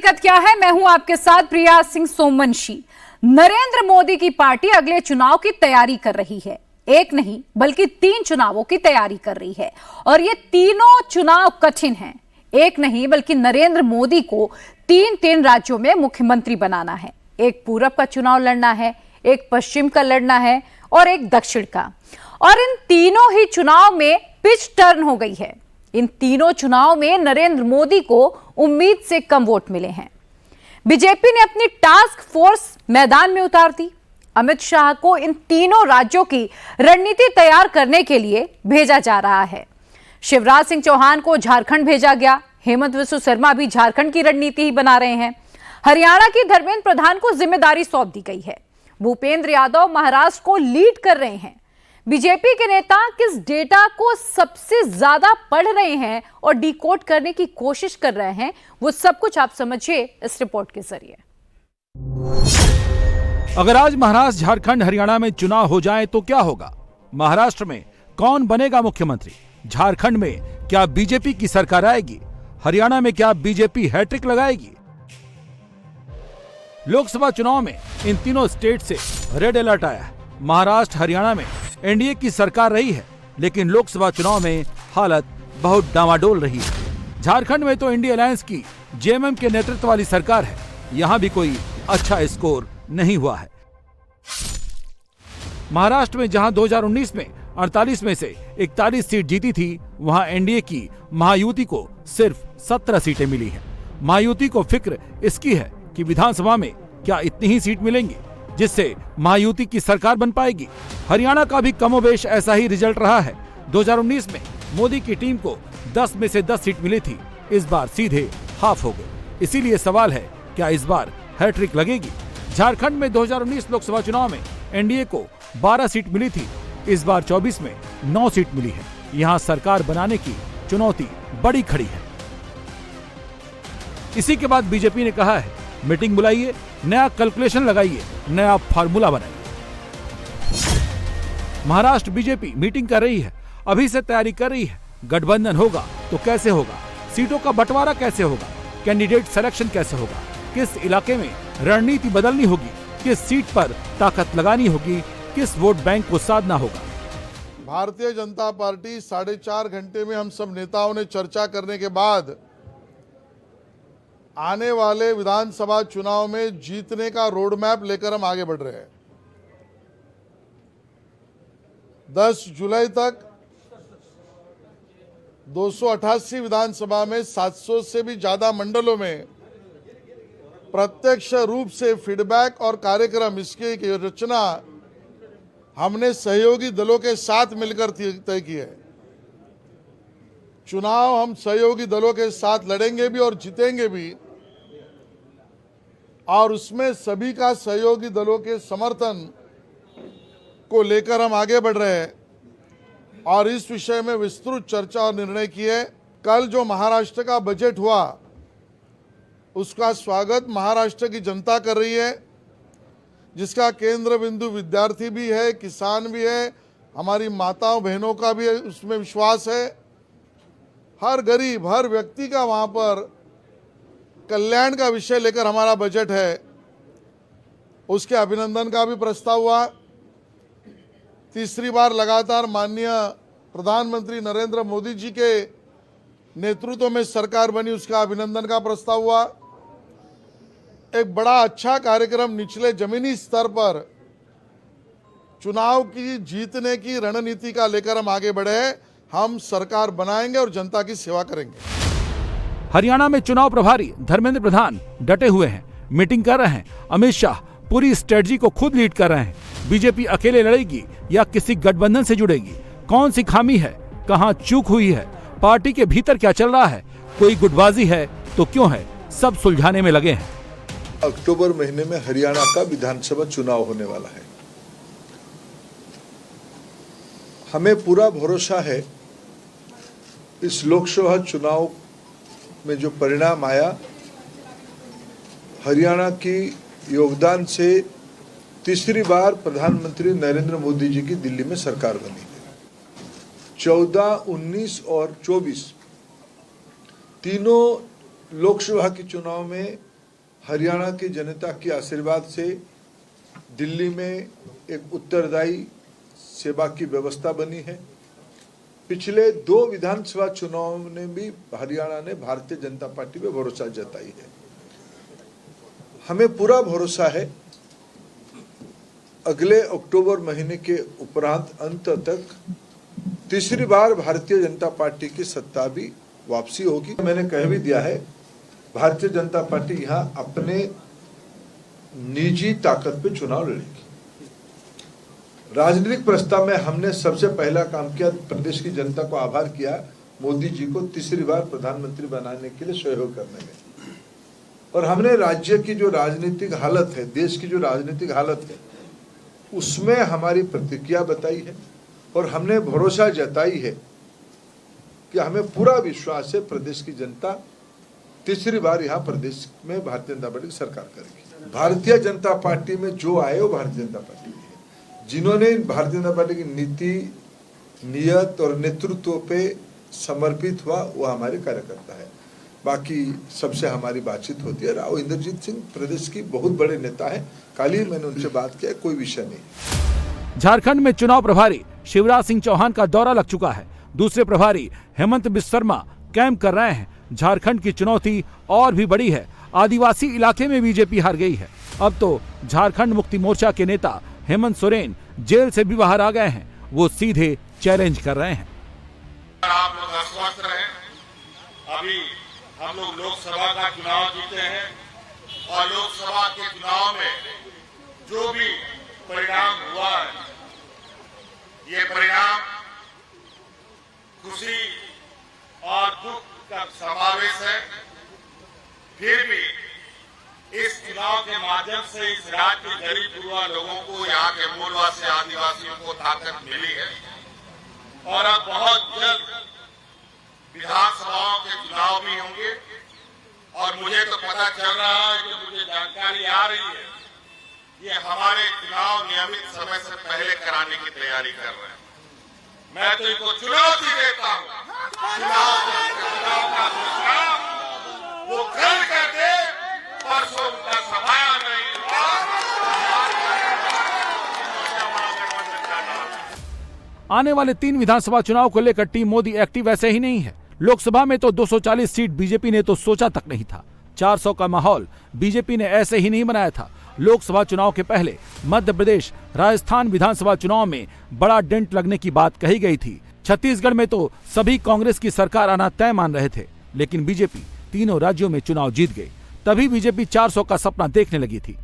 हकीकत क्या है, मैं हूं आपके साथ प्रिया सिंह सोमवंशी। नरेंद्र मोदी की पार्टी अगले चुनाव की तैयारी कर रही है। एक नहीं बल्कि 3 चुनावों की तैयारी कर रही है और ये तीनों चुनाव कठिन हैं। एक नहीं बल्कि नरेंद्र मोदी को 3 राज्यों में मुख्यमंत्री बनाना है। एक पूरब का चुनाव लड़ना है, एक पश्चिम का लड़ना है और एक दक्षिण का। और इन तीनों ही चुनाव में पिच टर्न हो गई है। इन तीनों चुनाव में नरेंद्र मोदी को उम्मीद से कम वोट मिले हैं। बीजेपी ने अपनी टास्क फोर्स मैदान में उतार दी। अमित शाह को इन तीनों राज्यों की रणनीति तैयार करने के लिए भेजा जा रहा है। शिवराज सिंह चौहान को झारखंड भेजा गया। हेमंत बिस्वा शर्मा भी झारखंड की रणनीति ही बना रहे हैं। हरियाणा की धर्मेंद्र प्रधान को जिम्मेदारी सौंप दी गई है। भूपेंद्र यादव महाराष्ट्र को लीड कर रहे हैं। बीजेपी के नेता किस डेटा को सबसे ज्यादा पढ़ रहे हैं और डिकोड करने की कोशिश कर रहे हैं, वो सब कुछ आप समझिए इस रिपोर्ट के जरिए। अगर आज महाराष्ट्र, झारखंड, हरियाणा में चुनाव हो जाए तो क्या होगा? महाराष्ट्र में कौन बनेगा मुख्यमंत्री? झारखंड में क्या बीजेपी की सरकार आएगी? हरियाणा में क्या बीजेपी हैट्रिक लगाएगी? लोकसभा चुनाव में इन तीनों स्टेट से रेड अलर्ट आया है। महाराष्ट्र, हरियाणा में एनडीए की सरकार रही है, लेकिन लोकसभा चुनाव में हालत बहुत डामाडोल रही है। झारखंड में तो इंडिया अलायंस की जेएमएम के नेतृत्व वाली सरकार है। यहां भी कोई अच्छा स्कोर नहीं हुआ है। महाराष्ट्र में जहां 2019 में 48 में से 41 सीट जीती थी, वहां एनडीए की महायुति को सिर्फ 17 सीटें मिली हैं। महायुति को फिक्र इसकी है कि विधानसभा में क्या इतनी ही सीट मिलेंगी जिससे महायुति की सरकार बन पाएगी। हरियाणा का भी कमोबेश ऐसा ही रिजल्ट रहा है। 2019 में मोदी की टीम को 10 में से 10 सीट मिली थी, इस बार सीधे हाफ हो गए। इसीलिए सवाल है, क्या इस बार हैट्रिक लगेगी? झारखंड में 2019 लोकसभा चुनाव में एनडीए को 12 सीट मिली थी, इस बार 24 में 9 सीट मिली है। यहाँ सरकार बनाने की चुनौती बड़ी खड़ी है। इसी के बाद बीजेपी ने कहा है, मीटिंग बुलाइए, नया कैलकुलेशन लगाइए, नया फार्मूला बनाइए। महाराष्ट्र बीजेपी मीटिंग कर रही है, अभी से तैयारी कर रही है। गठबंधन होगा तो कैसे होगा? सीटों का बंटवारा कैसे होगा? कैंडिडेट सिलेक्शन कैसे होगा? किस इलाके में रणनीति बदलनी होगी? किस सीट पर ताकत लगानी होगी? किस वोट बैंक को साधना होगा? भारतीय जनता पार्टी 4.5 घंटे में हम सब नेताओं ने चर्चा करने के बाद आने वाले विधानसभा चुनाव में जीतने का रोड मैप लेकर हम आगे बढ़ रहे हैं। 10 जुलाई तक 288 विधानसभा में 700 से भी ज्यादा मंडलों में प्रत्यक्ष रूप से फीडबैक और कार्यक्रम, इसकी रचना हमने सहयोगी दलों के साथ मिलकर तय की है। चुनाव हम सहयोगी दलों के साथ लड़ेंगे भी और जीतेंगे भी, और उसमें सभी का सहयोगी दलों के समर्थन को लेकर हम आगे बढ़ रहे हैं और इस विषय में विस्तृत चर्चा और निर्णय किए। कल जो महाराष्ट्र का बजट हुआ, उसका स्वागत महाराष्ट्र की जनता कर रही है, जिसका केंद्र बिंदु विद्यार्थी भी है, किसान भी है, हमारी माताओं बहनों का भी उसमें विश्वास है। हर गरीब, हर व्यक्ति का वहां पर कल्याण का विषय लेकर हमारा बजट है। उसके अभिनंदन का भी प्रस्ताव हुआ। तीसरी बार लगातार माननीय प्रधानमंत्री नरेंद्र मोदी जी के नेतृत्व में सरकार बनी, उसका अभिनंदन का प्रस्ताव हुआ। एक बड़ा अच्छा कार्यक्रम निचले जमीनी स्तर पर चुनाव की जीतने की रणनीति का लेकर हम आगे बढ़े। हम सरकार बनाएंगे और जनता की सेवा करेंगे। हरियाणा में चुनाव प्रभारी धर्मेंद्र प्रधान डटे हुए हैं, मीटिंग कर रहे हैं। अमित शाह पूरी स्ट्रेटजी को खुद लीड कर रहे हैं। बीजेपी अकेले लड़ेगी या किसी गठबंधन से जुड़ेगी? कौन सी खामी है? कहां चूक हुई है? पार्टी के भीतर क्या चल रहा है? कोई गुटबाजी है तो क्यों है? सब सुलझाने में लगे हैं। अक्टूबर महीने में हरियाणा का विधानसभा चुनाव होने वाला है। हमें पूरा भरोसा है इस लोकसभा चुनाव में जो परिणाम आया, हरियाणा की योगदान से तीसरी बार प्रधानमंत्री नरेंद्र मोदी जी की दिल्ली में सरकार बनी है। 14, 19 और 24 तीनों लोकसभा के चुनाव में हरियाणा की जनता के आशीर्वाद से दिल्ली में एक उत्तरदायी सेवा की व्यवस्था बनी है। पिछले 2 विधानसभा चुनाव में भी हरियाणा ने भारतीय जनता पार्टी पे भरोसा जताई है। हमें पूरा भरोसा है अगले अक्टूबर महीने के उपरांत अंत तक तीसरी बार भारतीय जनता पार्टी की सत्ता भी वापसी होगी। मैंने कह भी दिया है, भारतीय जनता पार्टी यहां अपने निजी ताकत पे चुनाव लड़ेगी। राजनीतिक प्रस्ताव में हमने सबसे पहला काम किया, प्रदेश की जनता को आभार किया मोदी जी को तीसरी बार प्रधानमंत्री बनाने के लिए सहयोग करने में। और हमने राज्य की जो राजनीतिक हालत है, देश की जो राजनीतिक हालत है, उसमें हमारी प्रतिक्रिया बताई है और हमने भरोसा जताई है कि हमें पूरा विश्वास है प्रदेश की जनता तीसरी बार यहाँ प्रदेश में भारतीय जनता पार्टी की सरकार करेगी। भारतीय जनता पार्टी में जो आए वो भारतीय जनता पार्टी में है। जिन्होंने भारतीय जनता पार्टी की नीति, नियत और नेतृत्व पे समर्पित हुआ वो हमारे कार्यकर्ता है। बाकी सबसे हमारी बातचीत होती है। राव इंद्रजीत सिंह प्रदेश की बहुत बड़े नेता है, कल ही मैंने उनसे बात किया, कोई विषय नहीं। झारखंड में चुनाव प्रभारी शिवराज सिंह चौहान का दौरा लग चुका है। दूसरे प्रभारी हेमंत बिस्वा शर्मा कैंप कर रहे हैं। झारखंड की चुनौती और भी बड़ी है। आदिवासी इलाके में बीजेपी हार गई है। अब तो झारखंड मुक्ति मोर्चा के नेता हेमंत सोरेन जेल से भी बाहर आ गए हैं। वो सीधे चैलेंज कर रहे हैं। आप लोग आश्वस्त रहें, अभी हम लोग लोकसभा का चुनाव जीते हैं और लोकसभा के चुनाव में जो भी परिणाम हुआ है, ये परिणाम खुशी और दुख का समावेश है। फिर भी इस चुनाव के माध्यम से इस राज्य के गरीब गुरुआ लोगों को, यहाँ के मूलवासी आदिवासियों को ताकत मिली है और अब बहुत जल्द विधानसभाओं के चुनाव भी होंगे। और मुझे तो पता चल रहा है कि मुझे जानकारी आ रही है, ये हमारे चुनाव नियमित समय से पहले कराने की तैयारी कर रहे हैं। मैं तो इनको चुनौती देता हूँ, चुनाव का दुष्काम वो कर दे, परसों उनका सफाया नहीं। आने वाले 3 विधानसभा चुनाव को लेकर टीम मोदी एक्टिव ऐसे ही नहीं है। लोकसभा में तो 240 सीट बीजेपी ने तो सोचा तक नहीं था। 400 का माहौल बीजेपी ने ऐसे ही नहीं बनाया था। लोकसभा चुनाव के पहले मध्य प्रदेश, राजस्थान विधानसभा चुनाव में बड़ा डेंट लगने की बात कही गई थी। छत्तीसगढ़ में तो सभी कांग्रेस की सरकार आना तय मान रहे थे, लेकिन बीजेपी तीनों राज्यों में चुनाव जीत गई। तभी बीजेपी 400 का सपना देखने लगी थी।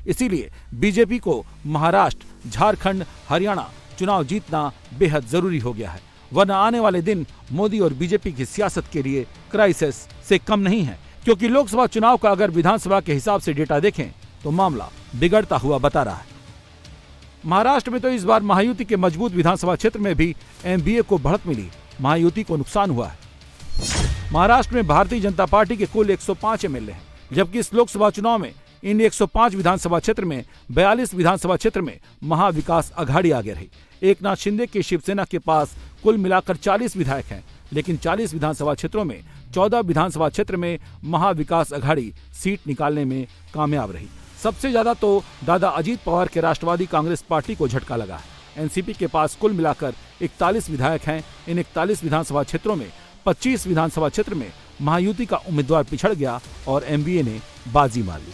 इसीलिए बीजेपी को महाराष्ट्र, झारखंड, हरियाणा चुनाव जीतना बेहद जरूरी हो गया है। वरना आने वाले दिन मोदी और बीजेपी की सियासत के लिए क्राइसिस से कम नहीं है, क्योंकि लोकसभा चुनाव का अगर विधानसभा के हिसाब से डेटा देखें तो मामला बिगड़ता हुआ बता रहा है। महाराष्ट्र में तो इस बार महायुति के मजबूत विधानसभा क्षेत्र में भी एमबीए को बढ़त मिली। महायुति को नुकसान हुआ है। महाराष्ट्र में भारतीय जनता पार्टी के कुल 105 एमएलए हैं, जबकि इस लोकसभा चुनाव में इन 105 विधानसभा क्षेत्र में 42 विधानसभा क्षेत्र में महाविकास अघाड़ी आगे रही। एकनाथ शिंदे की शिवसेना के पास कुल मिलाकर 40 विधायक हैं, लेकिन 40 विधानसभा क्षेत्रों में 14 विधानसभा क्षेत्र में महाविकास अघाड़ी सीट निकालने में कामयाब रही। सबसे ज्यादा तो दादा अजीत पवार के राष्ट्रवादी कांग्रेस पार्टी को झटका लगा है। एनसीपी के पास कुल मिलाकर 41 विधायक हैं। इन 41 विधानसभा क्षेत्रों में 25 विधानसभा क्षेत्र में महायुति का उम्मीदवार पिछड़ गया और एमबीए ने बाजी मार ली।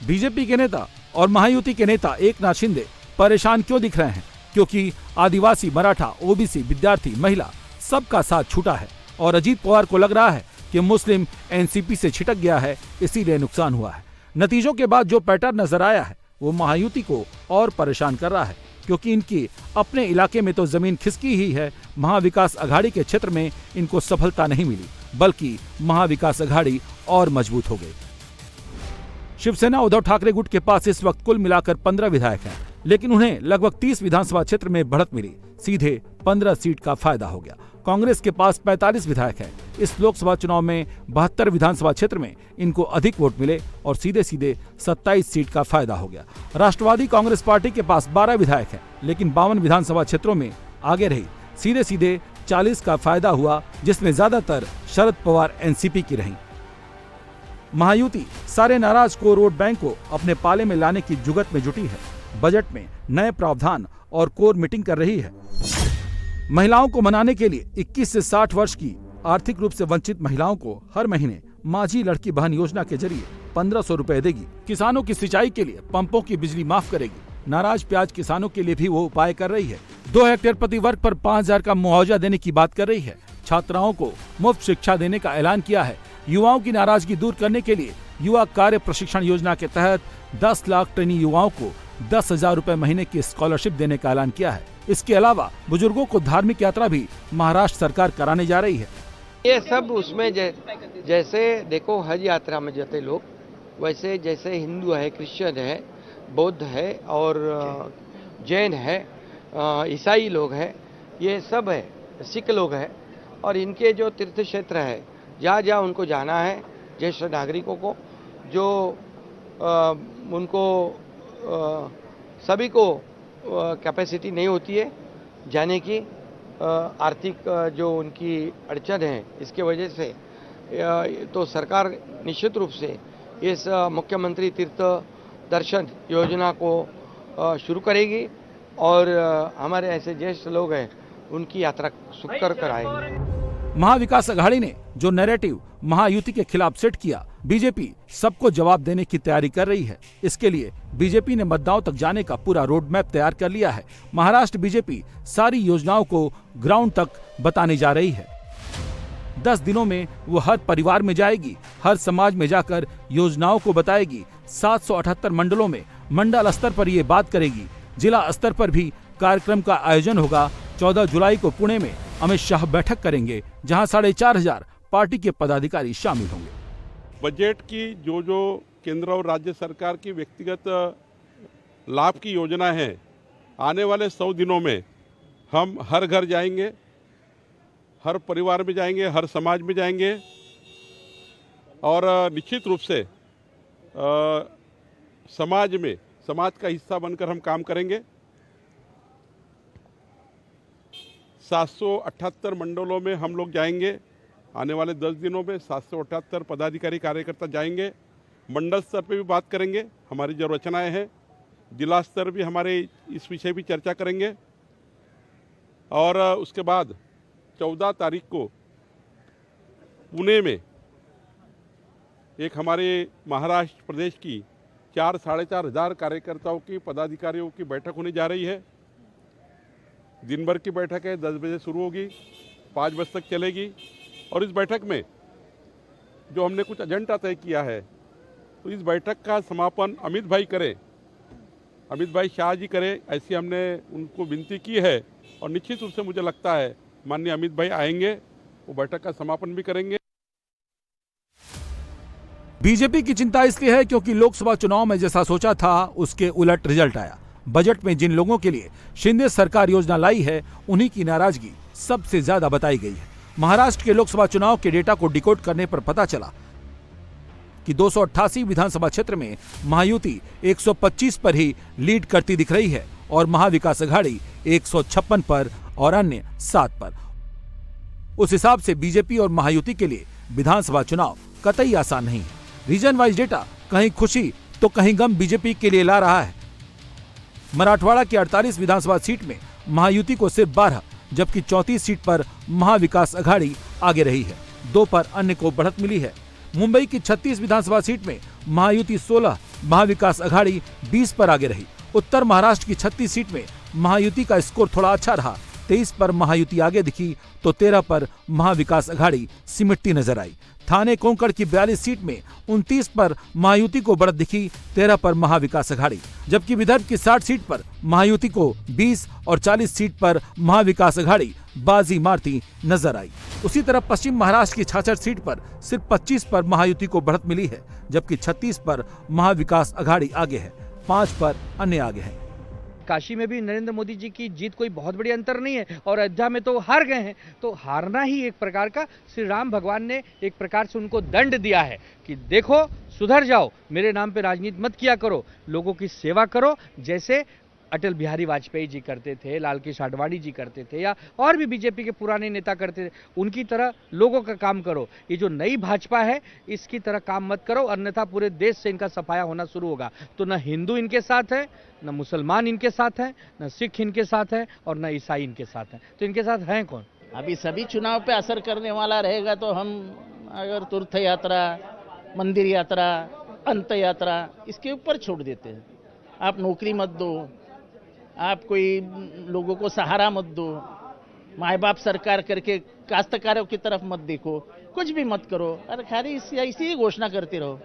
बीजेपी के नेता और महायुति के नेता एकनाथ शिंदे परेशान क्यों दिख रहे हैं? क्योंकि आदिवासी, मराठा, ओबीसी, विद्यार्थी, महिला सबका साथ छूटा है और अजीत पवार को लग रहा है कि मुस्लिम एनसीपी से छिटक गया है, इसीलिए नुकसान हुआ है। नतीजों के बाद जो पैटर्न नजर आया है वो महायुति को और परेशान कर रहा है, क्योंकि इनकी अपने इलाके में तो जमीन खिसकी ही है। महाविकास अघाड़ी के क्षेत्र में इनको सफलता नहीं मिली, बल्कि महाविकास अघाड़ी और मजबूत हो गई। शिवसेना उद्धव ठाकरे गुट के पास इस वक्त कुल मिलाकर 15 विधायक हैं, लेकिन उन्हें लगभग 30 विधानसभा क्षेत्र में बढ़त मिली। सीधे 15 सीट का फायदा हो गया। कांग्रेस के पास 45 विधायक हैं। इस लोकसभा चुनाव में 72 विधानसभा क्षेत्र में इनको अधिक वोट मिले और सीधे सीधे 27 सीट का फायदा हो गया। राष्ट्रवादी कांग्रेस पार्टी के पास 12 विधायक हैं, लेकिन 52 विधानसभा क्षेत्रों में आगे रही। सीधे सीधे 40 का फायदा हुआ, जिसमें ज्यादातर शरद पवार एनसीपी की रहीं। महायुति सारे नाराज कोर वोट बैंक को अपने पाले में लाने की जुगत में जुटी है। बजट में नए प्रावधान और कोर मीटिंग कर रही है। महिलाओं को मनाने के लिए 21 से 60 वर्ष की आर्थिक रूप से वंचित महिलाओं को हर महीने माझी लड़की बहन योजना के जरिए 1500 रुपए देगी। किसानों की सिंचाई के लिए पंपों की बिजली माफ करेगी। नाराज प्याज किसानों के लिए भी वो उपाय कर रही है। 2 हेक्टेयर प्रति वर्ग पर 5000 का मुआवजा देने की बात कर रही है। छात्राओं को मुफ्त शिक्षा देने का ऐलान किया है। युवाओं की नाराजगी दूर करने के लिए युवा कार्य प्रशिक्षण योजना के तहत 10 लाख ट्रेनी युवाओं को 10,000 रुपए महीने की स्कॉलरशिप देने का ऐलान किया है। इसके अलावा बुजुर्गों को धार्मिक यात्रा भी महाराष्ट्र सरकार कराने जा रही है। ये सब उसमें जैसे देखो हज यात्रा में जाते लोग, वैसे जैसे हिंदू है, क्रिश्चियन है, बौद्ध है और जैन है, ईसाई लोग हैं, ये सब है, सिख लोग हैं, और इनके जो तीर्थ क्षेत्र है जहाँ जहाँ उनको जाना है, ज्येष्ठ नागरिकों को जो उनको सभी को कैपेसिटी नहीं होती है जाने की, आर्थिक जो उनकी अड़चन है इसके वजह से, तो सरकार निश्चित रूप से इस मुख्यमंत्री तीर्थ दर्शन योजना को शुरू करेगी और हमारे ऐसे ज्येष्ठ लोग हैं उनकी यात्रा सुखकर कराएंगे। महाविकास अघाड़ी ने जो नैरेटिव महायुति के खिलाफ सेट किया, बीजेपी सबको जवाब देने की तैयारी कर रही है। इसके लिए बीजेपी ने मतदाताओं तक जाने का पूरा रोड मैप तैयार कर लिया है। महाराष्ट्र बीजेपी सारी योजनाओं को ग्राउंड तक बताने जा रही है। 10 दिनों में वो हर परिवार में जाएगी, हर समाज में जाकर योजनाओं को बताएगी। 778 मंडलों में मंडल स्तर पर ये बात करेगी। जिला स्तर पर भी कार्यक्रम का आयोजन होगा। 14 जुलाई को पुणे में अमित शाह बैठक करेंगे, जहां 4500 पार्टी के पदाधिकारी शामिल होंगे। बजट की जो केंद्र और राज्य सरकार की व्यक्तिगत लाभ की योजना है, आने वाले 100 दिनों में हम हर घर जाएंगे, हर परिवार में जाएंगे, हर समाज में जाएंगे और निश्चित रूप से समाज का हिस्सा बनकर हम काम करेंगे। 778 मंडलों में हम लोग जाएंगे। आने वाले 10 दिनों में 778 पदाधिकारी कार्यकर्ता जाएंगे। मंडल स्तर पे भी बात करेंगे, हमारी जो रचनाएं हैं। जिला स्तर भी हमारे इस विषय भी चर्चा करेंगे और उसके बाद 14 तारीख को पुणे में एक हमारे महाराष्ट्र प्रदेश की 4-4.5 हज़ार कार्यकर्ताओं की पदाधिकारियों की बैठक होने जा रही है। दिन भर की बैठक है, 10 बजे शुरू होगी, 5 बजे तक चलेगी और इस बैठक में जो हमने कुछ एजेंडा तय किया है, तो इस बैठक का समापन अमित भाई करें, अमित भाई शाह जी करें, ऐसी हमने उनको विनती की है और निश्चित रूप से मुझे लगता है माननीय अमित भाई आएंगे, वो बैठक का समापन भी करेंगे। बीजेपी की चिंता इसलिए है क्योंकि लोकसभा चुनाव में जैसा सोचा था उसके उलट रिजल्ट आया। बजट में जिन लोगों के लिए शिंदे सरकार योजना लाई है, उन्हीं की नाराजगी सबसे ज्यादा बताई गई है। महाराष्ट्र के लोकसभा चुनाव के डेटा को डिकोड करने पर पता चला कि 288 विधानसभा क्षेत्र में महायुति 125 पर ही लीड करती दिख रही है और महाविकास अघाड़ी 156 पर और अन्य 7 पर। उस हिसाब से बीजेपी और महायुति के लिए विधानसभा चुनाव कतई आसान नहीं है। रीजन वाइज डेटा कहीं खुशी तो कहीं गम बीजेपी के लिए ला रहा है। मराठवाड़ा की 48 विधानसभा सीट में महायुति को सिर्फ 12, जबकि 34 सीट पर महाविकास अघाड़ी आगे रही है। 2 पर अन्य को बढ़त मिली है। मुंबई की 36 विधानसभा सीट में महायुति 16, महाविकास अघाड़ी 20 पर आगे रही। उत्तर महाराष्ट्र की 36 सीट में महायुति का स्कोर थोड़ा अच्छा रहा। 23 पर महायुति आगे दिखी तो 13 पर महाविकास अघाड़ी सिमटती नजर आई। थाने कोंकण की 42 सीट में 29 पर महायुति को बढ़त दिखी, 13 पर महाविकास अघाड़ी, जबकि विदर्भ की 60 सीट पर महायुति को 20 और 40 सीट पर महाविकास अघाड़ी बाजी मारती नजर आई। उसी तरह पश्चिम महाराष्ट्र की 66 सीट पर सिर्फ 25 पर महायुति को बढ़त मिली है, जबकि 36 पर महाविकास अघाड़ी आगे है, 5 पर अन्य आगे है। काशी में भी नरेंद्र मोदी जी की जीत कोई बहुत बड़ी अंतर नहीं है और अयोध्या में तो हार गए हैं, तो हारना ही एक प्रकार का श्री राम भगवान ने एक प्रकार से उनको दंड दिया है कि देखो सुधर जाओ, मेरे नाम पे राजनीति मत किया करो, लोगों की सेवा करो, जैसे अटल बिहारी वाजपेयी जी करते थे, लाल कृष्ण आडवाणी जी करते थे, या और भी बीजेपी के पुराने नेता करते थे, उनकी तरह लोगों का काम करो। ये जो नई भाजपा है इसकी तरह काम मत करो, अन्यथा पूरे देश से इनका सफाया होना शुरू होगा। तो न हिंदू इनके साथ है, न मुसलमान इनके साथ है, न सिख इनके साथ है और न ईसाई इनके साथ है। तो इनके साथ हैं कौन? अभी सभी चुनाव पे असर करने वाला रहेगा तो हम अगर तीर्थ यात्रा, मंदिर यात्रा, अंत यात्रा इसके ऊपर छोड़ देते हैं। आप नौकरी मत दो, आप कोई लोगों को सहारा मत दो, माए बाप सरकार करके काश्तकारों की तरफ मत देखो, कुछ भी मत करो, अरे खाली इसी घोषणा करते रहो।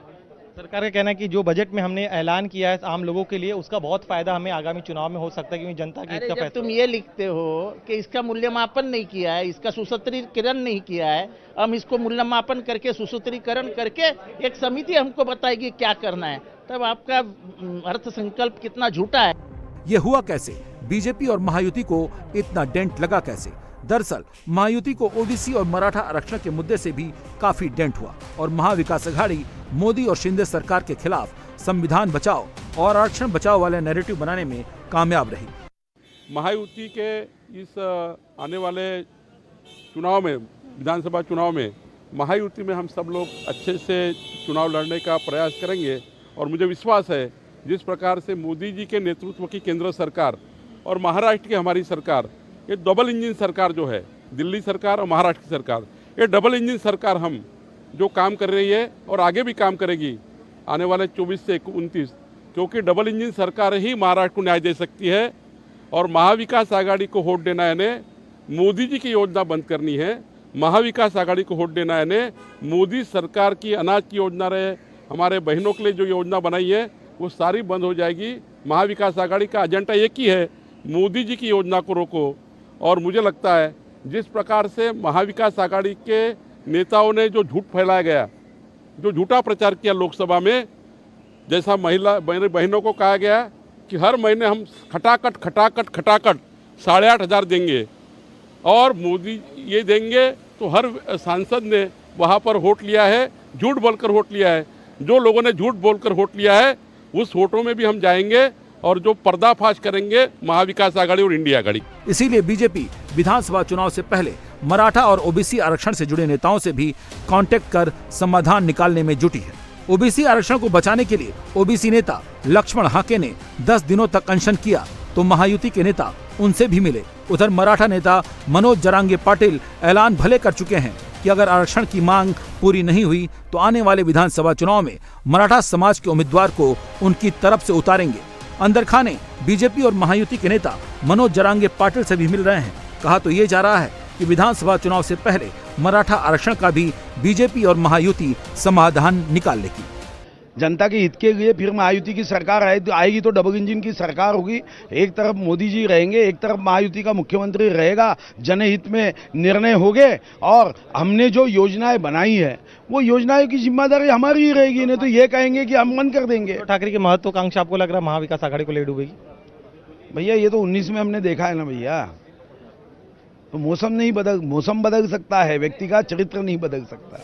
सरकार का कहना है कि जो बजट में हमने ऐलान किया है आम लोगों के लिए उसका बहुत फायदा हमें आगामी चुनाव में हो सकता है, क्योंकि जनता की अरे जब तुम ये लिखते हो कि इसका मूल्यमापन नहीं किया है, इसका सुसूत्रीकरण नहीं किया है, हम इसको मूल्यमापन करके सुसूत्रीकरण करके एक समिति हमको बताएगी क्या करना है, तब आपका अर्थ संकल्प कितना झूठा है। ये हुआ कैसे? बीजेपी और महायुति को इतना डेंट लगा कैसे? दरअसल महायुति को ओबीसी और मराठा आरक्षण के मुद्दे से भी काफी डेंट हुआ और महाविकास अघाड़ी मोदी और शिंदे सरकार के खिलाफ संविधान बचाओ और आरक्षण बचाओ वाले नैरेटिव बनाने में कामयाब रही। महायुति के इस आने वाले चुनाव में, विधानसभा चुनाव में, महायुति में हम सब लोग अच्छे से चुनाव लड़ने का प्रयास करेंगे और मुझे विश्वास है जिस प्रकार से मोदी जी के नेतृत्व की केंद्र सरकार और महाराष्ट्र की हमारी सरकार, ये डबल इंजन सरकार जो है, दिल्ली सरकार और महाराष्ट्र की सरकार, ये डबल इंजन सरकार हम जो काम कर रही है और आगे भी काम करेगी आने वाले 24 से 29, क्योंकि डबल इंजन सरकार ही महाराष्ट्र को न्याय दे सकती है। और महाविकास आघाड़ी को वोट देना यानी मोदी जी की योजना बंद करनी है। महाविकास आघाड़ी को वोट देना यानी मोदी सरकार की अनाज की योजना रहे, हमारे बहनों के लिए जो योजना बनाई है वो सारी बंद हो जाएगी। महाविकास आघाड़ी का एजेंडा एक ही है, मोदी जी की योजना को रोको। और मुझे लगता है जिस प्रकार से महाविकास आघाड़ी के नेताओं ने जो झूठ फैलाया गया, जो झूठा प्रचार किया लोकसभा में, जैसा बहनों को कहा गया कि हर महीने हम खटाखट 8,500 देंगे और मोदी ये देंगे, तो हर सांसद ने वहाँ पर वोट लिया है, झूठ बोलकर वोट लिया है। जो लोगों ने झूठ बोलकर वोट लिया है उस वोटों में भी हम जाएंगे और जो पर्दाफाश करेंगे महाविकास आघाड़ी और इंडिया आघाड़ी। इसीलिए बीजेपी विधानसभा चुनाव से पहले मराठा और ओबीसी आरक्षण से जुड़े नेताओं से भी कांटेक्ट कर समाधान निकालने में जुटी है। ओबीसी आरक्षण को बचाने के लिए ओबीसी नेता लक्ष्मण हाके ने 10 दिनों तक अनशन किया तो महायुति के नेता उनसे भी मिले। उधर मराठा नेता मनोज जरांगे पाटिल ऐलान भले कर चुके हैं कि अगर आरक्षण की मांग पूरी नहीं हुई तो आने वाले विधानसभा चुनाव में मराठा समाज के उम्मीदवार को उनकी तरफ से उतारेंगे। अंदर खाने बीजेपी और महायुति के नेता मनोज जरांगे पाटिल से भी मिल रहे हैं। कहा तो ये जा रहा है कि विधानसभा चुनाव से पहले मराठा आरक्षण का भी बीजेपी और महायुति समाधान निकाल लेगी। जनता के हित के लिए फिर महायुति की सरकार आएगी तो डबल इंजन की सरकार होगी। एक तरफ मोदी जी रहेंगे, एक तरफ महायुति का मुख्यमंत्री रहेगा, जनहित में निर्णय होंगे और हमने जो योजनाएं बनाई है वो योजनाओं की जिम्मेदारी हमारी ही रहेगी, नहीं तो ये कहेंगे कि हम बंद कर देंगे। ठाकरे की महत्वाकांक्षा आपको लग रहा है महाविकास आघाड़ी को ले डूबेगी? भैया ये तो 19 में हमने देखा है ना भैया, तो मौसम बदल सकता है, व्यक्ति का चरित्र नहीं बदल सकता।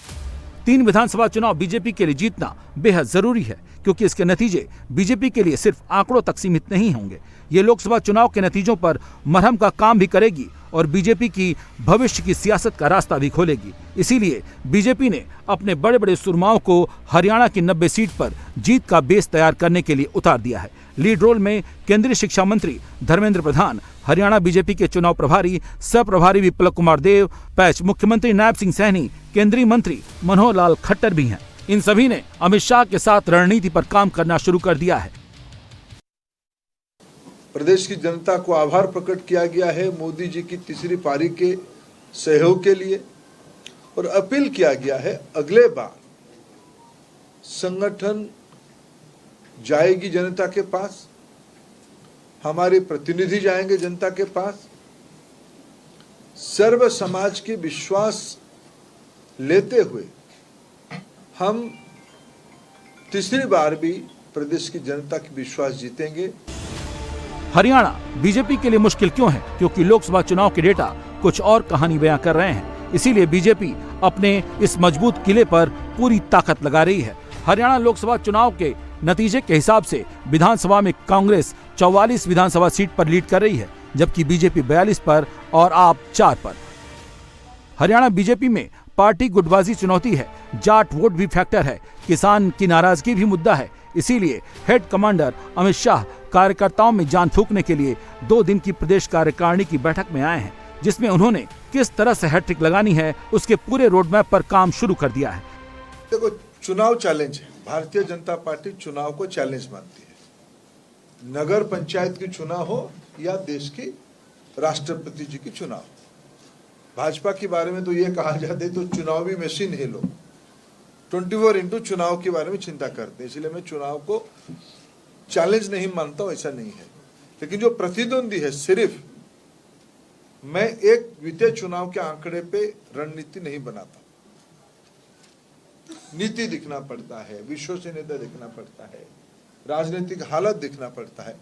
3 विधानसभा चुनाव बीजेपी के लिए जीतना बेहद जरूरी है क्योंकि इसके नतीजे बीजेपी के लिए सिर्फ आंकड़ों तक सीमित नहीं होंगे। ये लोकसभा चुनाव के नतीजों पर मरहम का काम भी करेगी और बीजेपी की भविष्य की सियासत का रास्ता भी खोलेगी। इसीलिए बीजेपी ने अपने बड़े बड़े सुरमाओं को हरियाणा की 90 सीट पर जीत का बेस तैयार करने के लिए उतार दिया है। लीड रोल में केंद्रीय शिक्षा मंत्री धर्मेंद्र प्रधान, हरियाणा बीजेपी के चुनाव प्रभारी सह प्रभारी विप्लव कुमार देव, पैच मुख्यमंत्री नायब सिंह सैनी, केंद्रीय मंत्री मनोहर लाल खट्टर भी हैं। इन सभी ने अमित शाह के साथ रणनीति पर काम करना शुरू कर दिया है। प्रदेश की जनता को आभार प्रकट किया गया है मोदी जी की तीसरी पारी के सहयोग के लिए और अपील किया गया है अगले बार संगठन जाएगी जनता के पास, हमारे प्रतिनिधि जाएंगे जनता के पास, सर्व समाज के विश्वास लेते हुए हम तीसरी बार भी प्रदेश की जनता की विश्वास जीतेंगे। हरियाणा बीजेपी के लिए मुश्किल क्यों है? क्योंकि लोकसभा चुनाव के डेटा कुछ और कहानी बयां कर रहे हैं। इसीलिए बीजेपी अपने इस मजबूत किले पर पूरी ताकत लगा रही है। हरियाणा लोकसभा चुनाव के नतीजे के हिसाब से विधानसभा में कांग्रेस 44 विधानसभा सीट पर लीड कर रही है, जबकि बीजेपी 42 पर और आप 4 पर। हरियाणा बीजेपी में पार्टी गुटबाजी चुनौती है, जाट वोट भी फैक्टर है, किसान की नाराजगी भी मुद्दा है। इसीलिए हेड कमांडर अमित शाह कार्यकर्ताओं में जान फूंकने के लिए 2 दिन की प्रदेश कार्यकारिणी की बैठक में आए हैं, जिसमें उन्होंने किस तरह से हैट्रिक लगानी है उसके पूरे रोड मैप पर काम शुरू कर दिया है। देखो, चुनाव चैलेंज है। भारतीय जनता पार्टी चुनाव को चैलेंज मानती है। नगर पंचायत की चुनाव हो या देश की राष्ट्रपति जी की चुनाव। भाजपा के बारे में तो ये कहा जाता है तो चुनावी मशीन है, लोग 24/7 चुनाव के बारे में चिंता करते हैं। इसलिए मैं चुनाव को चैलेंज नहीं मानता हूं, ऐसा नहीं है। लेकिन जो प्रतिद्वंदी है, सिर्फ मैं एक वित्तीय चुनाव के आंकड़े पे रणनीति नहीं बनाता। नीति दिखना पड़ता है, विश्वसनीयता दिखना पड़ता है, राजनीतिक हालत दिखना पड़ता है।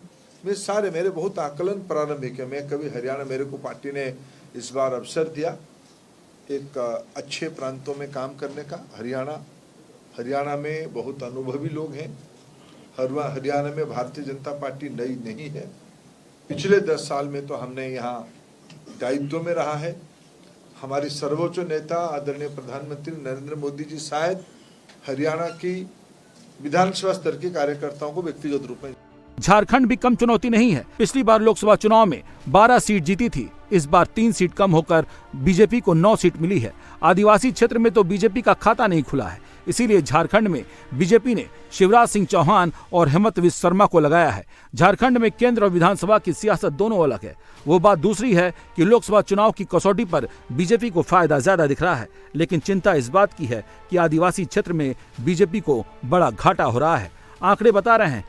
मेरे बहुत आकलन प्रारंभिक है। मैं कभी हरियाणा, मेरे को पार्टी ने इस बार अवसर दिया एक अच्छे प्रांतों में काम करने का। हरियाणा में बहुत अनुभवी लोग हैं। हरियाणा में भारतीय जनता पार्टी नई नहीं है। पिछले 10 साल में तो हमने यहाँ दायित्व में रहा है। हमारी सर्वोच्च नेता आदरणीय प्रधानमंत्री नरेंद्र मोदी जी शायद हरियाणा की विधानसभा स्तर के कार्यकर्ताओं को व्यक्तिगत रूप में। झारखंड भी कम चुनौती नहीं है। पिछली बार लोकसभा चुनाव में 12 सीट जीती थी, इस बार 3 सीट कम होकर बीजेपी को 9 सीट मिली है। आदिवासी क्षेत्र में तो बीजेपी का खाता नहीं खुला है, इसीलिए झारखंड में बीजेपी ने शिवराज सिंह चौहान और हेमंत बिस्वा शर्मा को लगाया है। झारखंड में केंद्र और विधानसभा की सियासत दोनों अलग है। वो बात दूसरी है कि लोकसभा चुनाव की कसौटी पर बीजेपी को फायदा ज्यादा दिख रहा है, लेकिन चिंता इस बात की है कि आदिवासी क्षेत्र में बीजेपी को बड़ा घाटा हो रहा है। आंकड़े बता रहे हैं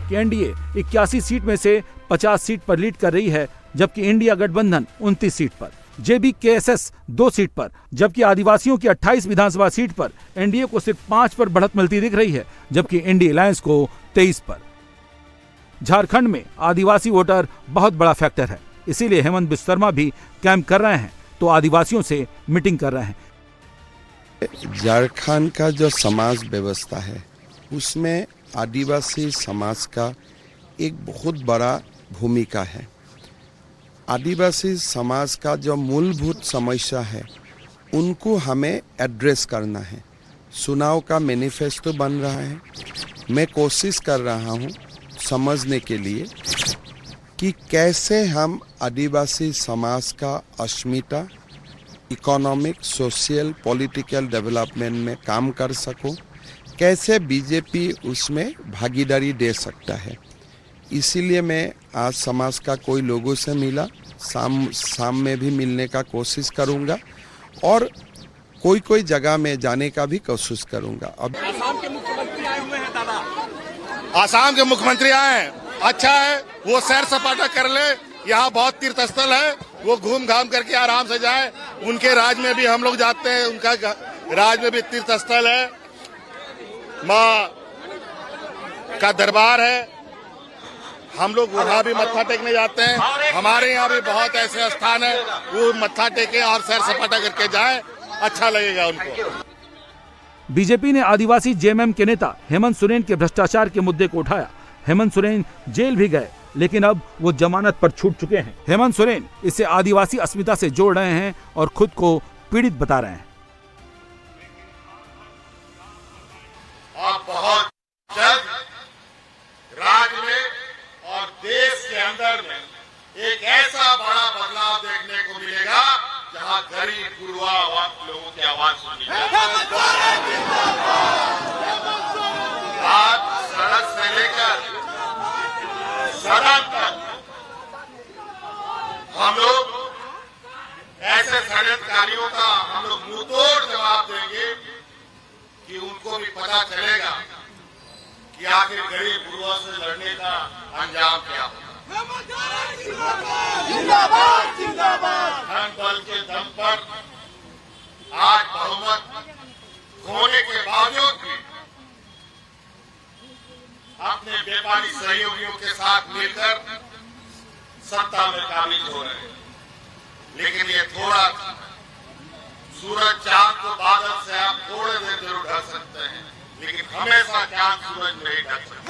कि एनडीए 81 सीट में से 50 सीट पर लीड कर रही है, जबकि इंडिया गठबंधन 29 सीट पर, जेबीकेएसएस 2 सीट पर, जबकि आदिवासियों की 28 विधानसभा सीट पर एनडीए को सिर्फ 5 पर बढ़त मिलती दिख रही है, जबकि इंडिया अलायंस को 23 पर। झारखंड में आदिवासी वोटर बहुत बड़ा फैक्टर है, इसीलिए हेमंत बिस्वा शर्मा भी कैंप कर रहे हैं तो आदिवासियों से मीटिंग कर रहे हैं। झारखंड का जो समाज व्यवस्था है उसमें आदिवासी समाज का एक बहुत बड़ा भूमिका है। आदिवासी समाज का जो मूलभूत समस्या है उनको हमें एड्रेस करना है। चुनाव का मैनिफेस्टो बन रहा है। मैं कोशिश कर रहा हूँ समझने के लिए कि कैसे हम आदिवासी समाज का अस्मिता, इकोनॉमिक, सोशल, पॉलिटिकल डेवलपमेंट में काम कर सको, कैसे बीजेपी उसमें भागीदारी दे सकता है। इसीलिए मैं आज समाज का कोई लोगों से मिला, शाम में भी मिलने का कोशिश करूंगा और कोई जगह में जाने का भी कोशिश करूंगा। अब आसाम के मुख्यमंत्री आए हुए हैं दादा। आसाम के मुख्यमंत्री आए हैं, अच्छा है, वो सैर सपाटा कर ले। यहाँ बहुत तीर्थ स्थल है, वो घूम घाम करके आराम से जाए। उनके राज में भी हम लोग जाते हैं, उनका राज में भी तीर्थ स्थल है, माँ का दरबार है, हम लोग वहाँ भी मत्था टेकने जाते हैं। हमारे यहाँ भी बहुत ऐसे स्थान है, वो मत्था टेके और सैर सपाटा करके जाए, अच्छा लगेगा उनको। बीजेपी ने आदिवासी जेएमएम के नेता हेमंत सोरेन के भ्रष्टाचार के मुद्दे को उठाया। हेमंत सोरेन जेल भी गए, लेकिन अब वो जमानत पर छूट चुके हैं। हेमंत सोरेन इसे आदिवासी अस्मिता से जोड़ रहे हैं और खुद को पीड़ित बता रहे हैं। आप बहुत जल्द राज्य में और देश के अंदर में एक ऐसा बड़ा बदलाव देखने को मिलेगा जहां गरीब गुरुआ लोगों की आवाज सुनी जाएगी। आज सड़क से लेकर सड़क तक हम लोग ऐसे षड्यंत्रकारियों का हम लोग मुंहतोड़ जवाब देंगे कि उनको भी पता चलेगा कि आखिर गरीब गुरुओं से लड़ने का अंजाम क्या होगा। धन बल के दम पर आज बहुमत होने के बावजूद भी अपने व्यापारी सहयोगियों के साथ मिलकर सत्ता में काबिज हो रहे हैं। लेकिन ये थोड़ा सूरज चांद को बादल से आप थोड़े देर जरूर ढक सकते हैं, लेकिन हमेशा चांद सूरज नहीं ढक सकते।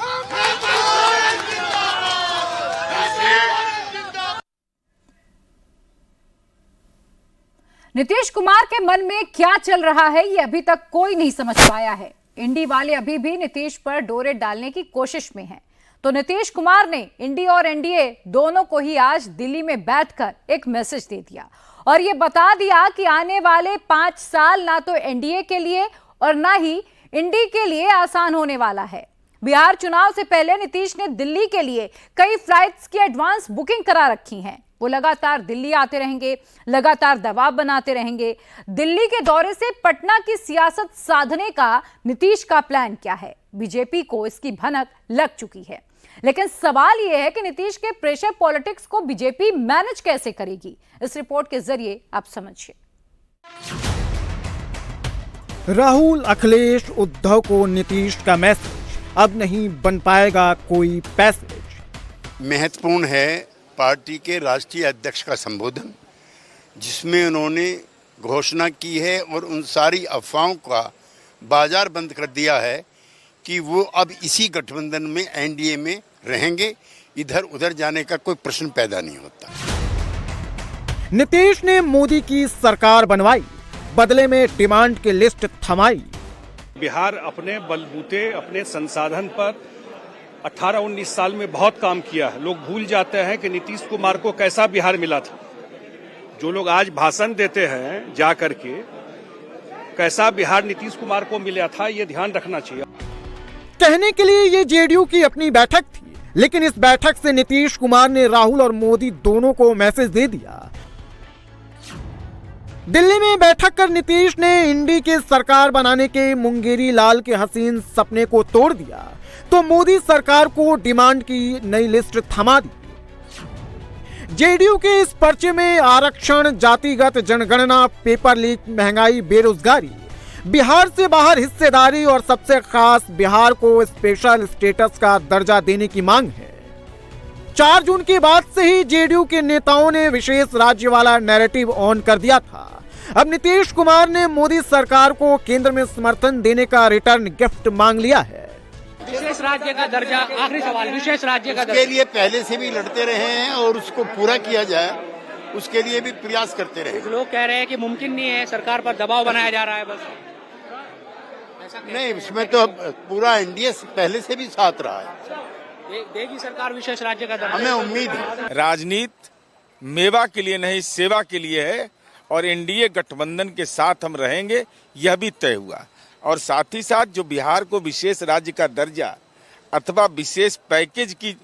नीतीश कुमार के मन में क्या चल रहा है ये अभी तक कोई नहीं समझ पाया है। इंडी वाले अभी भी नीतीश पर डोरे डालने की कोशिश में हैं। तो नीतीश कुमार ने इंडी और एनडीए दोनों को ही आज दिल्ली में बैठकर एक मैसेज दे दिया और ये बता दिया कि आने वाले 5 साल ना तो एनडीए के लिए और ना ही इंडी के लिए आसान होने वाला है। बिहार चुनाव से पहले नीतीश ने दिल्ली के लिए कई फ्लाइट्स की एडवांस बुकिंग करा रखी हैं। वो लगातार दिल्ली आते रहेंगे, लगातार दबाव बनाते रहेंगे। दिल्ली के दौरे से पटना की सियासत साधने का नीतीश का प्लान क्या है? बीजेपी को इसकी भनक लग चुकी है, लेकिन सवाल यह है कि नीतीश के प्रेशर पॉलिटिक्स को बीजेपी मैनेज कैसे करेगी? इस रिपोर्ट के जरिए आप समझिए। राहुल, अखिलेश, उद्धव को नीतीश का मैसेज, अब नहीं बन पाएगा कोई पैसेज। महत्वपूर्ण है पार्टी के राष्ट्रीय अध्यक्ष का संबोधन, जिसमें उन्होंने घोषणा की है और उन सारी अफवाहों का बाजार बंद कर दिया है कि वो अब इसी गठबंधन में एनडीए में रहेंगे। इधर उधर जाने का कोई प्रश्न पैदा नहीं होता। नीतीश ने मोदी की सरकार बनवाई, बदले में डिमांड की लिस्ट थमाई। बिहार अपने बलबूते, अपने संसाधन पर 18-19 साल में बहुत काम किया है। लोग भूल जाते हैं कि नीतीश कुमार को कैसा बिहार मिला था। जो लोग आज भाषण देते हैं जा करके, कैसा बिहार नीतीश कुमार को मिला था, ये ध्यान रखना चाहिए। कहने के लिए ये जेडीयू की अपनी बैठक थी, लेकिन इस बैठक से नीतीश कुमार ने राहुल और मोदी दोनों को मैसेज दे दिया। दिल्ली में बैठक कर नीतीश ने इंडी की सरकार बनाने के मुंगेरी लाल के हसीन सपने को तोड़ दिया, तो मोदी सरकार को डिमांड की नई लिस्ट थमा दी। जेडीयू के इस पर्चे में आरक्षण, जातिगत जनगणना, पेपर लीक, महंगाई, बेरोजगारी, बिहार से बाहर हिस्सेदारी और सबसे खास बिहार को स्पेशल स्टेटस का दर्जा देने की मांग है। 4 जून के बाद से ही जेडीयू के नेताओं ने विशेष राज्य वाला नैरेटिव ऑन कर दिया था। अब नीतीश कुमार ने मोदी सरकार को केंद्र में समर्थन देने का रिटर्न गिफ्ट मांग लिया है। विशेष राज्य का दर्जा, आखिरी सवाल, विशेष राज्य का दर्जा उसके लिए पहले से भी लड़ते रहे हैं और उसको पूरा किया जाए, उसके लिए भी प्रयास करते रहे। लोग कह रहे हैं कि मुमकिन नहीं है, सरकार पर दबाव बनाया जा रहा है बस। नहीं, इसमें तो पूरा एनडीए पहले से भी साथ रहा है। देगी सरकार विशेष राज्य का दर्जा? हमें उम्मीद है। राजनीति मेवा के लिए नहीं, सेवा के लिए है और एनडीए गठबंधन के साथ हम रहेंगे, यह भी तय हुआ। और साथ ही साथ जो बिहार को विशेष राज्य का दर्जा अथवा विशेष पैकेज की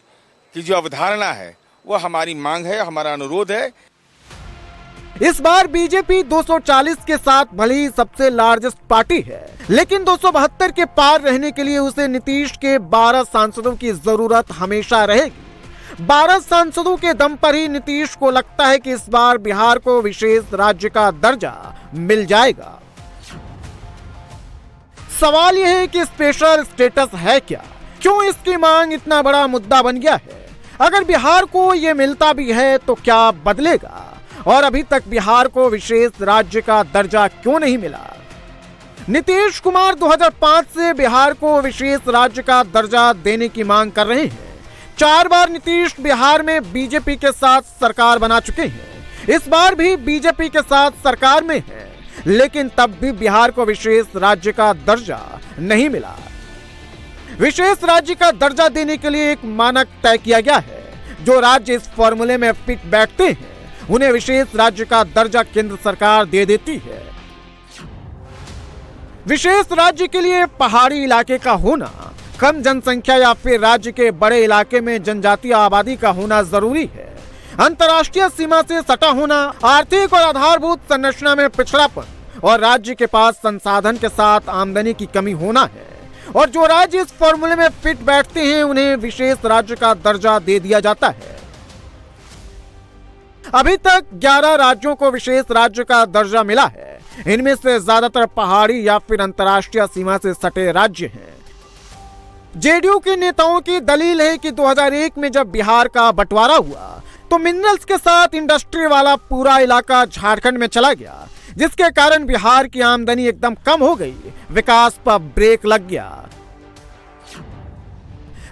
जो अवधारणा है, वो हमारी मांग है, हमारा अनुरोध है। इस बार बीजेपी 240 के साथ भले ही सबसे लार्जेस्ट पार्टी है, लेकिन 272 के पार रहने के लिए उसे नीतीश के 12 सांसदों की जरूरत हमेशा रहेगी। 12 सांसदों के दम पर ही नीतीश को लगता है कि इस बार बिहार को विशेष राज्य का दर्जा मिल जाएगा। सवाल यह है कि स्पेशल स्टेटस है क्या? क्यों इसकी मांग इतना बड़ा मुद्दा बन गया है? अगर बिहार को यह मिलता भी है तो क्या बदलेगा? और अभी तक बिहार को विशेष राज्य का दर्जा क्यों नहीं मिला? नीतीश कुमार 2005 से बिहार को विशेष राज्य का दर्जा देने की मांग कर रहे हैं। 4 बार नीतीश बिहार में बीजेपी के साथ सरकार बना चुके हैं। इस बार भी बीजेपी के साथ सरकार में है, लेकिन तब भी बिहार को विशेष राज्य का दर्जा नहीं मिला। विशेष राज्य का दर्जा देने के लिए एक मानक तय किया गया है। जो राज्य इस फॉर्मूले में फिट बैठते हैं, उन्हें विशेष राज्य का दर्जा केंद्र सरकार दे देती है। विशेष राज्य के लिए पहाड़ी इलाके का होना, कम जनसंख्या या फिर राज्य के बड़े इलाके में जनजातीय आबादी का होना जरूरी है। अंतर्राष्ट्रीय सीमा से सटा होना, आर्थिक और आधारभूत संरचना में पिछड़ापन और राज्य के पास संसाधन के साथ आमदनी की कमी होना है। और जो राज्य इस फॉर्मूले में फिट बैठते हैं, उन्हें विशेष राज्य का दर्जा दे दिया जाता है। अभी तक 11 राज्यों को विशेष राज्य का दर्जा मिला है। इनमें से ज्यादातर पहाड़ी या फिर अंतर्राष्ट्रीय सीमा से सटे राज्य हैं। जेडीयू के नेताओं की दलील है कि 2001 में जब बिहार का बंटवारा हुआ तो मिनरल्स के साथ इंडस्ट्री वाला पूरा इलाका झारखंड में चला गया, जिसके कारण बिहार की आमदनी एकदम कम हो गई, विकास पर ब्रेक लग गया।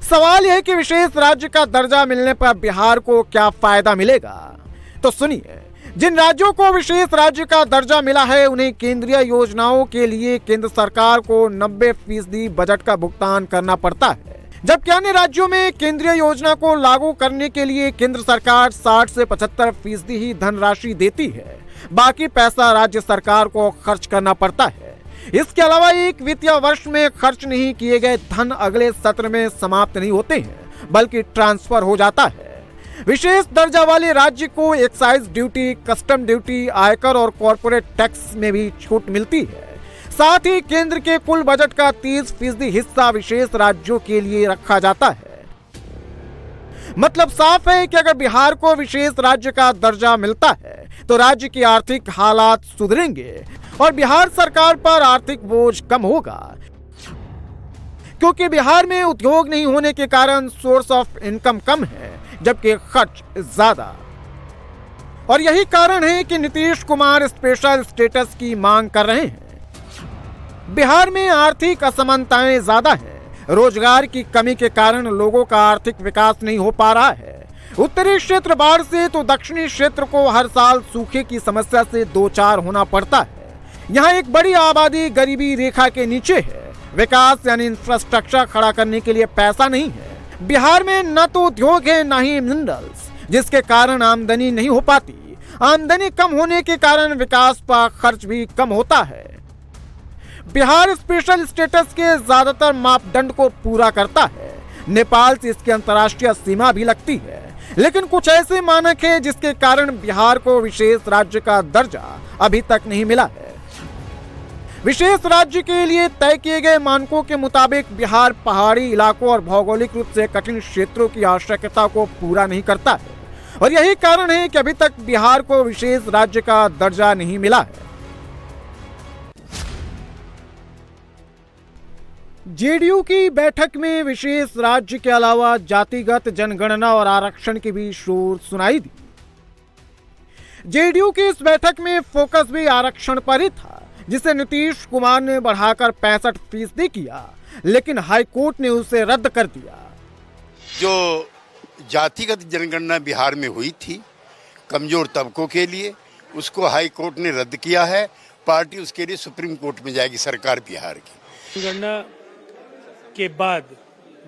सवाल यह है कि विशेष राज्य का दर्जा मिलने पर बिहार को क्या फायदा मिलेगा? तो सुनिए, जिन राज्यों को विशेष राज्य का दर्जा मिला है उन्हें केंद्रीय योजनाओं के लिए केंद्र सरकार को 90% बजट का भुगतान करना पड़ता है, जबकि अन्य राज्यों में केंद्रीय योजना को लागू करने के लिए केंद्र सरकार 60 से 75% ही धनराशि देती है, बाकी पैसा राज्य सरकार को खर्च करना पड़ता है। इसके अलावा एक वित्तीय वर्ष में खर्च नहीं किए गए धन अगले सत्र में समाप्त नहीं होते हैं, बल्कि ट्रांसफर हो जाता है। विशेष दर्जा वाले राज्य को एक्साइज ड्यूटी, कस्टम ड्यूटी, आयकर और कॉर्पोरेट टैक्स में भी छूट मिलती है। साथ ही केंद्र के कुल बजट का 30% हिस्सा विशेष राज्यों के लिए रखा जाता है। मतलब साफ है कि अगर बिहार को विशेष राज्य का दर्जा मिलता है तो राज्य की आर्थिक हालात सुधरेंगे और बिहार सरकार पर आर्थिक बोझ कम होगा, क्योंकि बिहार में उद्योग नहीं होने के कारण सोर्स ऑफ इनकम कम है, जबकि खर्च ज्यादा। और यही कारण है कि नीतीश कुमार स्पेशल स्टेटस की मांग कर रहे हैं। बिहार में आर्थिक असमानताएं ज्यादा हैं, रोजगार की कमी के कारण लोगों का आर्थिक विकास नहीं हो पा रहा है। उत्तरी क्षेत्र बाढ़ से तो दक्षिणी क्षेत्र को हर साल सूखे की समस्या से दो चार होना पड़ता है। यहाँ एक बड़ी आबादी गरीबी रेखा के नीचे है। विकास यानी इंफ्रास्ट्रक्चर खड़ा करने के लिए पैसा नहीं है। बिहार में न तो उद्योग है न ही मिनरल्स, जिसके कारण आमदनी नहीं हो पाती। आमदनी कम होने के कारण विकास पर खर्च भी कम होता है। बिहार स्पेशल स्टेटस के ज्यादातर मापदंड को पूरा करता है। नेपाल से इसकी अंतर्राष्ट्रीय सीमा भी लगती है, लेकिन कुछ ऐसे मानक हैं जिसके कारण बिहार को विशेष राज्य का दर्जा अभी तक नहीं मिला है। विशेष राज्य के लिए तय किए गए मानकों के मुताबिक बिहार पहाड़ी इलाकों और भौगोलिक रूप से कठिन क्षेत्रों की आवश्यकता को पूरा नहीं करता है, और यही कारण है कि अभी तक बिहार को विशेष राज्य का दर्जा नहीं मिला है। जेडीयू की बैठक में विशेष राज्य के अलावा जातिगत जनगणना और आरक्षण की भी शोर सुनाई दी। जेडीयू की इस बैठक में फोकस भी आरक्षण पर ही था, जिसे नीतीश कुमार ने बढ़ाकर 65% किया, लेकिन हाईकोर्ट ने उसे रद्द कर दिया। जो जातिगत जनगणना बिहार में हुई थी कमजोर तबकों के लिए, उसको हाईकोर्ट ने रद्द किया है। पार्टी उसके लिए सुप्रीम कोर्ट में जाएगी, सरकार बिहार की। जनगणना के बाद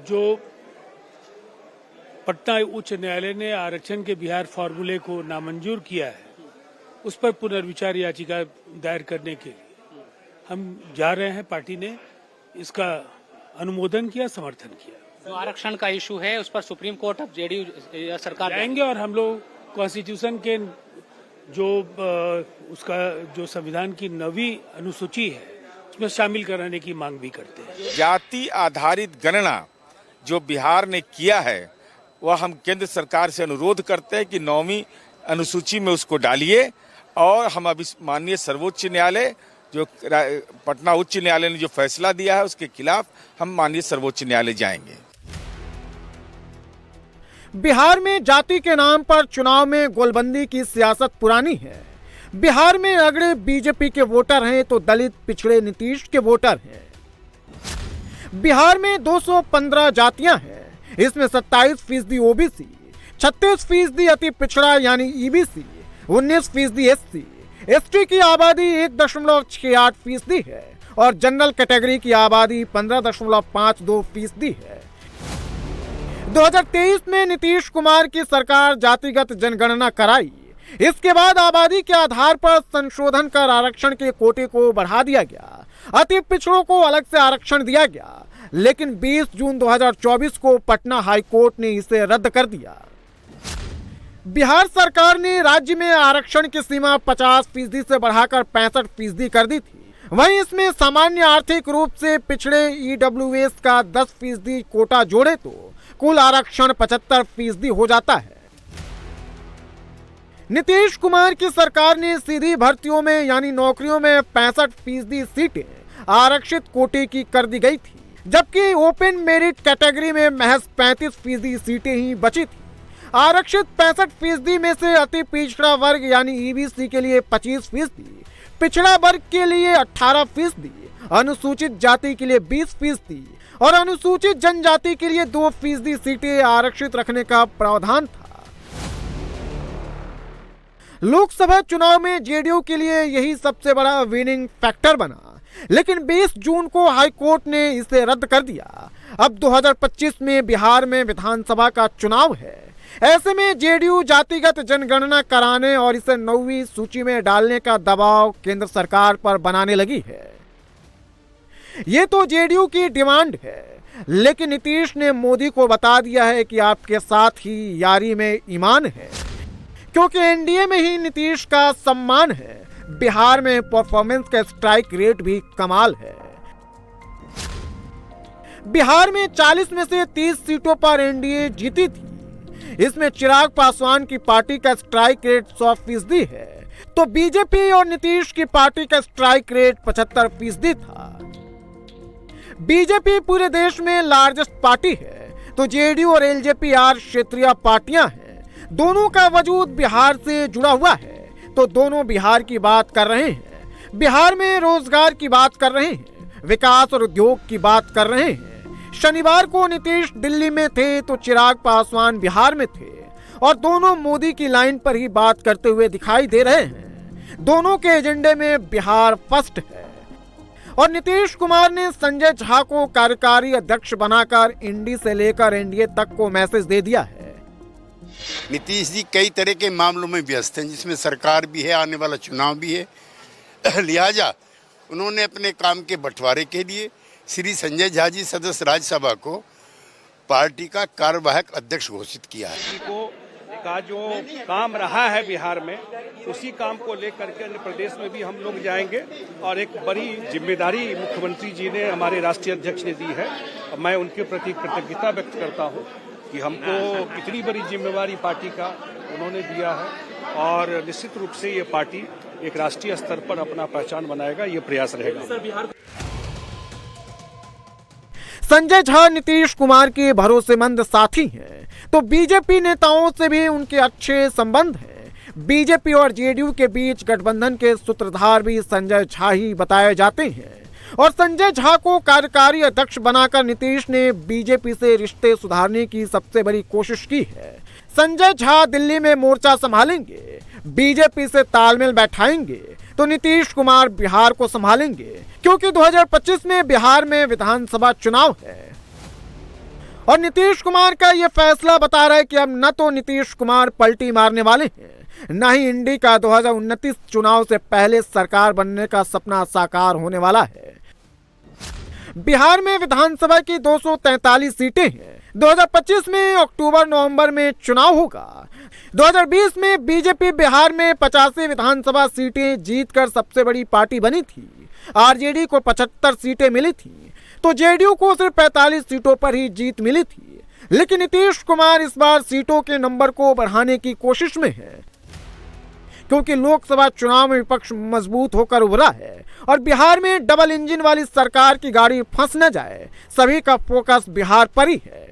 जो पटना उच्च न्यायालय ने आरक्षण के बिहार फॉर्मूले को नामंजूर किया है, उस पर पुनर्विचार याचिका दायर करने के लिए हम जा रहे हैं। पार्टी ने इसका अनुमोदन किया, समर्थन किया। जो आरक्षण का इशू है उस पर सुप्रीम कोर्ट अब जेडीयू सरकार जाएंगे और हम लोग कॉन्स्टिट्यूशन के जो उसका जो संविधान की 9वीं अनुसूची है उसमें शामिल कराने की मांग भी करते हैं। जाति आधारित गणना जो बिहार ने किया है वह हम केंद्र सरकार से अनुरोध करते हैं कि 9वीं अनुसूची में उसको डालिए, और हम अभी माननीय सर्वोच्च न्यायालय जो पटना उच्च न्यायालय ने जो फैसला दिया है उसके खिलाफ हम माननीय सर्वोच्च न्यायालय जाएंगे। बिहार में जाति के नाम पर चुनाव में गोलबंदी की सियासत पुरानी है। बिहार में अगड़े बीजेपी के वोटर हैं तो दलित पिछड़े नीतीश के वोटर हैं। बिहार में 215 जातियां हैं, इसमें 27% ओबीसी, 36% अति पिछड़ा यानी ईबीसी, 19% एससी, एसटी की आबादी 1.68% है और जनरल कैटेगरी की आबादी 15.52% है। 2023 में नीतीश कुमार की सरकार जातिगत जनगणना कराई। इसके बाद आबादी के आधार पर संशोधन कर आरक्षण के कोटे को बढ़ा दिया गया। अति पिछड़ों को अलग से आरक्षण दिया गया, लेकिन 20 जून 2024 को पटना हाईकोर्ट ने इसे रद्द कर दिया। बिहार सरकार ने राज्य में आरक्षण की सीमा 50% से बढ़ाकर 65% कर दी थी। वहीं इसमें सामान्य आर्थिक रूप से पिछड़े ईडब्ल्यूएस का 10% कोटा जोड़े तो कुल आरक्षण 75% हो जाता है। नीतीश कुमार की सरकार ने सीधी भर्तियों में यानी नौकरियों में 65% सीटें आरक्षित कोटे की कर दी गई थी, जबकि ओपन मेरिट कैटेगरी में महज 35% सीटें ही बची थी। आरक्षित 65% में से अति पिछड़ा वर्ग यानी ईबीसी के लिए 25%, पिछड़ा वर्ग के लिए 18%, अनुसूचित जाति के लिए 20% और अनुसूचित जनजाति के लिए 2% सीटें आरक्षित रखने का प्रावधान था। लोकसभा चुनाव में जेडीयू के लिए यही सबसे बड़ा विनिंग फैक्टर बना, लेकिन 20 जून को हाईकोर्ट ने इसे रद्द कर दिया। अब 2025 में बिहार में विधानसभा का चुनाव है। ऐसे में जेडीयू जातिगत जनगणना कराने और इसे 9वीं सूची में डालने का दबाव केंद्र सरकार पर बनाने लगी है। ये तो जेडीयू की डिमांड है, लेकिन नीतीश ने मोदी को बता दिया है कि आपके साथ ही यारी में ईमान है, क्योंकि एनडीए में ही नीतीश का सम्मान है। बिहार में परफॉर्मेंस का स्ट्राइक रेट भी कमाल है। बिहार में 40 में से 30 सीटों पर एनडीए जीती थी। इसमें चिराग पासवान की पार्टी का स्ट्राइक रेट 100% है, तो बीजेपी और नीतीश की पार्टी का स्ट्राइक रेट 75% था। बीजेपी पूरे देश में लार्जेस्ट पार्टी है, तो जेडीयू और एलजेपी क्षेत्रीय पार्टियां हैं। दोनों का वजूद बिहार से जुड़ा हुआ है, तो दोनों बिहार की बात कर रहे हैं। बिहार में रोजगार की बात कर रहे हैं, विकास और उद्योग की बात कर रहे हैं। शनिवार को नीतीश दिल्ली में थे तो चिराग पासवान बिहार में थे, और दोनों मोदी की लाइन पर ही बात करते हुए दिखाई दे रहे हैं। दोनों के एजेंडे में बिहार फर्स्ट है। और नीतीश कुमार ने संजय झा को कार्यकारी अध्यक्ष बनाकर इंडी से लेकर एनडीए तक को मैसेज दे दिया है। नीतीश जी कई तरह के मामलों में व्यस्त हैं, जिसमें सरकार भी है, आने वाला चुनाव भी है। लिहाजा उन्होंने अपने काम के बंटवारे के लिए श्री संजय झा जी सदस्य राज्यसभा को पार्टी का कार्यवाहक अध्यक्ष घोषित किया है। का जो काम रहा है बिहार में, उसी काम को लेकर के अन्य प्रदेश में भी हम लोग जाएंगे, और एक बड़ी जिम्मेदारी मुख्यमंत्री जी ने, हमारे राष्ट्रीय अध्यक्ष ने दी है। मैं उनके प्रति कृतज्ञता व्यक्त करता हूं कि हमको इतनी बड़ी जिम्मेवारी पार्टी का उन्होंने दिया है, और निश्चित रूप से ये पार्टी एक राष्ट्रीय स्तर पर अपना पहचान बनाएगा, ये प्रयास रहेगा। संजय झा नीतीश कुमार के भरोसेमंद साथी हैं, तो बीजेपी नेताओं से भी उनके अच्छे संबंध हैं। बीजेपी और जेडीयू के बीच गठबंधन के सूत्रधार भी संजय झा ही बताए जाते हैं, और संजय झा को कार्यकारी अध्यक्ष बनाकर नीतीश ने बीजेपी से रिश्ते सुधारने की सबसे बड़ी कोशिश की है। संजय झा दिल्ली में मोर्चा संभालेंगे, बीजेपी से तालमेल बैठाएंगे, तो नीतीश कुमार बिहार को संभालेंगे, क्योंकि 2025 में बिहार में विधानसभा चुनाव है। और नीतीश कुमार का यह फैसला बता रहा है कि अब न तो नीतीश कुमार पलटी मारने वाले हैं, न ही इंडी का 2029 चुनाव से पहले सरकार बनने का सपना साकार होने वाला है। बिहार में विधानसभा की 243 सीटें हैं। 2025 में अक्टूबर-नवंबर में चुनाव होगा। 2020 में बीजेपी बिहार में 85 विधानसभा सीटें जीतकर सबसे बड़ी पार्टी बनी थी। आरजेडी को 75 सीटें मिली थी, तो जेडीयू को सिर्फ 45 सीटों पर ही जीत मिली थी। लेकिन नीतीश कुमार इस बार सीटों के नंबर को बढ़ाने की कोशिश में है, क्योंकि लोकसभा चुनाव में विपक्ष मजबूत होकर उभरा है, और बिहार में डबल इंजन वाली सरकार की गाड़ी फंस न जाए, सभी का फोकस बिहार पर ही है।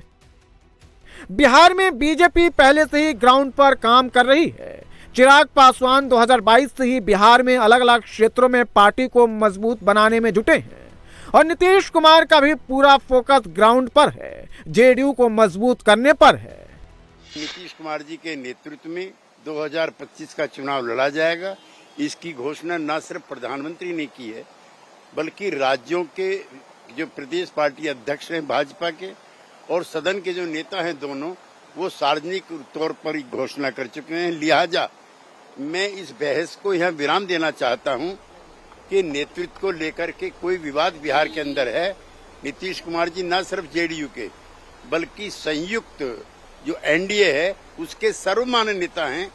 बिहार में बीजेपी पहले से ही ग्राउंड पर काम कर रही है। चिराग पासवान 2022 से ही बिहार में अलग अलग क्षेत्रों में पार्टी को मजबूत बनाने में जुटे हैं, और नीतीश कुमार का भी पूरा फोकस ग्राउंड पर है, जेडीयू को मजबूत करने पर है। नीतीश कुमार जी के नेतृत्व में 2025 का चुनाव लड़ा जाएगा। इसकी घोषणा न सिर्फ प्रधानमंत्री ने की है, बल्कि राज्यों के जो प्रदेश पार्टी अध्यक्ष हैं भाजपा के, और सदन के जो नेता हैं दोनों, वो सार्वजनिक तौर पर ही घोषणा कर चुके हैं। लिहाजा मैं इस बहस को यहाँ विराम देना चाहता हूँ कि नेतृत्व को लेकर के कोई विवाद बिहार के अंदर है। नीतीश कुमार जी न सिर्फ जेडीयू के, बल्कि संयुक्त जो एनडीए है उसके सर्वमान्य नेता हैं।